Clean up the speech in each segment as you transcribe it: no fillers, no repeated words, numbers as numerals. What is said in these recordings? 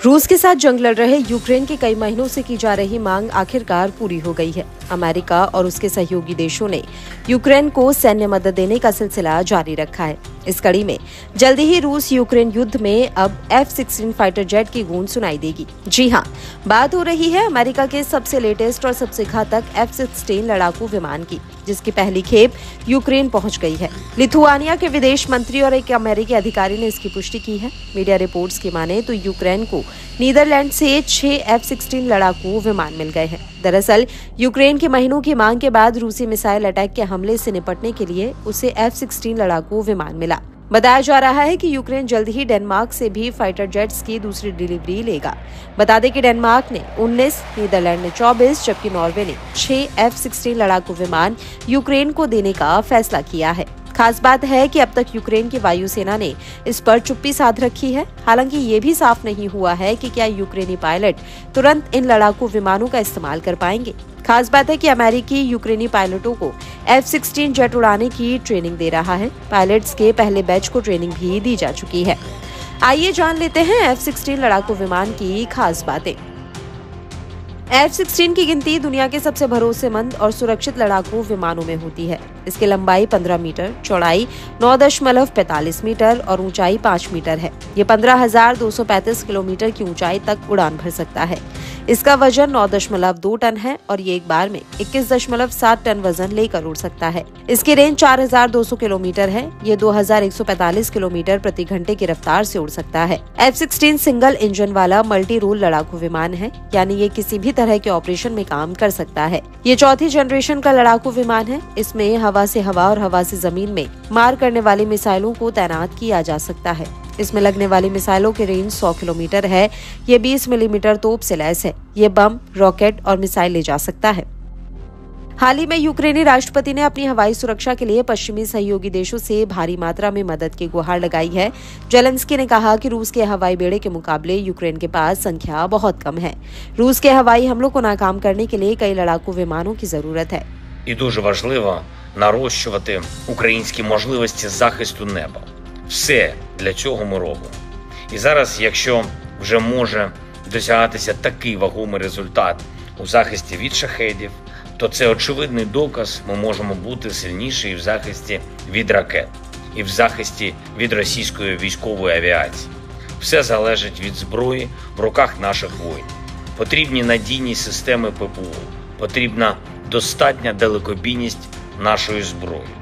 रूस के साथ जंग लड़ रहे यूक्रेन की कई महीनों से की जा रही मांग आखिरकार पूरी हो गई है। अमेरिका और उसके सहयोगी देशों ने यूक्रेन को सैन्य मदद देने का सिलसिला जारी रखा है। इस कड़ी में जल्दी ही रूस यूक्रेन युद्ध में अब F-16 फाइटर जेट की गूंज सुनाई देगी। जी हां, बात हो रही है अमेरिका के सबसे लेटेस्ट और सबसे घातक F-16 लड़ाकू विमान की, जिसकी पहली खेप यूक्रेन पहुंच गई है। लिथुआनिया के विदेश मंत्री और एक अमेरिकी अधिकारी ने इसकी पुष्टि की है। मीडिया रिपोर्ट्स की माने तो यूक्रेन को नीदरलैंड से 6 F-16 लड़ाकू विमान मिल गए हैं। दरअसल यूक्रेन की महीनों की मांग के बाद रूसी मिसाइल अटैक के हमले से निपटने के लिए उसे F-16 लड़ाकू विमान मिला। बताया जा रहा है कि यूक्रेन जल्द ही डेनमार्क से भी फाइटर जेट्स की दूसरी डिलीवरी लेगा। बता दें कि डेनमार्क ने 19, नीदरलैंड ने 24 जबकि नॉर्वे ने 6 F-16 लड़ाकू विमान यूक्रेन को देने का फैसला किया है। खास बात है कि अब तक यूक्रेन की वायुसेना ने इस पर चुप्पी साध रखी है। हालांकि ये भी साफ नहीं हुआ है कि क्या यूक्रेनी पायलट तुरंत इन लड़ाकू विमानों का इस्तेमाल कर पाएंगे। खास बात है कि अमेरिकी यूक्रेनी पायलटों को F-16 जेट उड़ाने की ट्रेनिंग दे रहा है। पायलट्स के पहले बैच को ट्रेनिंग भी दी जा चुकी है। आइए जान लेते हैं F-16 लड़ाकू विमान की खास बातें। F-16 की गिनती दुनिया के सबसे भरोसेमंद और सुरक्षित लड़ाकू विमानों में होती है। इसकी लंबाई 15 मीटर, चौड़ाई 9.45 मीटर और ऊंचाई 5 मीटर है। ये 15,235 किलोमीटर की ऊंचाई तक उड़ान भर सकता है। इसका वजन 9.2 टन है और ये एक बार में 21.7 टन वजन लेकर उड़ सकता है। इसकी रेंज 4,200 किलोमीटर है। ये 2,145 किलोमीटर प्रति घंटे की रफ्तार से उड़ सकता है। F-16 सिंगल इंजन वाला मल्टी रोल लड़ाकू विमान है, यानी ये किसी भी तरह के ऑपरेशन में काम कर सकता है। ये चौथी जनरेशन का लड़ाकू विमान है। इसमें हवा से हवा और हवा से जमीन में मार करने वाली मिसाइलों को तैनात किया जा सकता है। इसमें लगने वाली मिसाइलों की रेंज 100 किलोमीटर है। ये 20 मिलीमीटर तोप से लैस है। ये बम, रॉकेट और मिसाइल ले जा सकता है। हाल ही में यूक्रेनी राष्ट्रपति ने अपनी हवाई सुरक्षा के लिए पश्चिमी सहयोगी देशों से भारी मात्रा में मदद की गुहार लगाई है। जेलेंस्की ने कहा कि रूस के हवाई बेड़े के मुकाबले यूक्रेन के पास संख्या बहुत कम है। रूस के हवाई हमलों को नाकाम करने के लिए कई लड़ाकू विमानों की जरूरत है। І дуже важливо нарощувати українські можливості захисту неба. Все для цього ми робимо. І зараз, якщо вже може досягатися такий вагомий результат у захисті від шахедів, то це очевидний доказ, ми можемо бути сильніші і в захисті від ракет, і в захисті від російської військової авіації. Все залежить від зброї в руках наших воїнів. Потрібні надійні системи ППО, потрібна достатня далекобійність нашої зброї.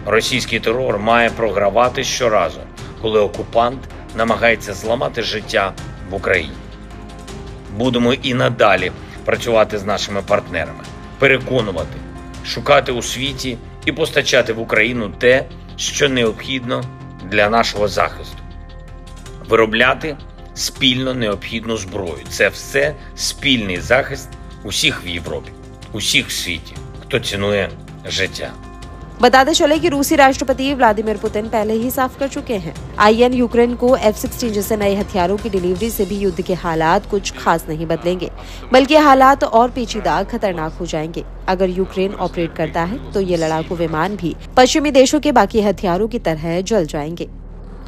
Російський терор має програвати щоразу, коли окупант намагається зламати життя в Україні. Будемо і надалі працювати з нашими партнерами, переконувати, шукати у світі і постачати в Україну те, що необхідно для нашого захисту. Виробляти спільно необхідну зброю. Це все спільний захист усіх в Європі, усіх в світі, хто цінує життя. बताते चले कि रूसी राष्ट्रपति व्लादिमीर पुतिन पहले ही साफ कर चुके हैं। IN यूक्रेन को F-16 जैसे नए हथियारों की डिलीवरी से भी युद्ध के हालात कुछ खास नहीं बदलेंगे, बल्कि हालात और पेचीदा खतरनाक हो जाएंगे। अगर यूक्रेन ऑपरेट करता है तो ये लड़ाकू विमान भी पश्चिमी देशों के बाकी हथियारों की तरह जल जाएंगे।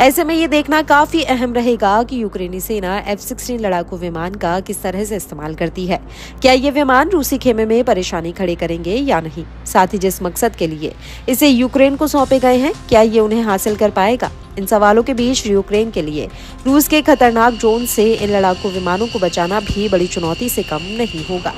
ऐसे में ये देखना काफी अहम रहेगा कि यूक्रेनी सेना F-16 लड़ाकू विमान का किस तरह से इस्तेमाल करती है। क्या ये विमान रूसी खेमे में परेशानी खड़े करेंगे या नहीं? साथ ही जिस मकसद के लिए इसे यूक्रेन को सौंपे गए हैं, क्या ये उन्हें हासिल कर पाएगा? इन सवालों के बीच यूक्रेन के लिए रूस के खतरनाक ड्रोन से इन लड़ाकू विमानों को बचाना भी बड़ी चुनौती से कम नहीं होगा।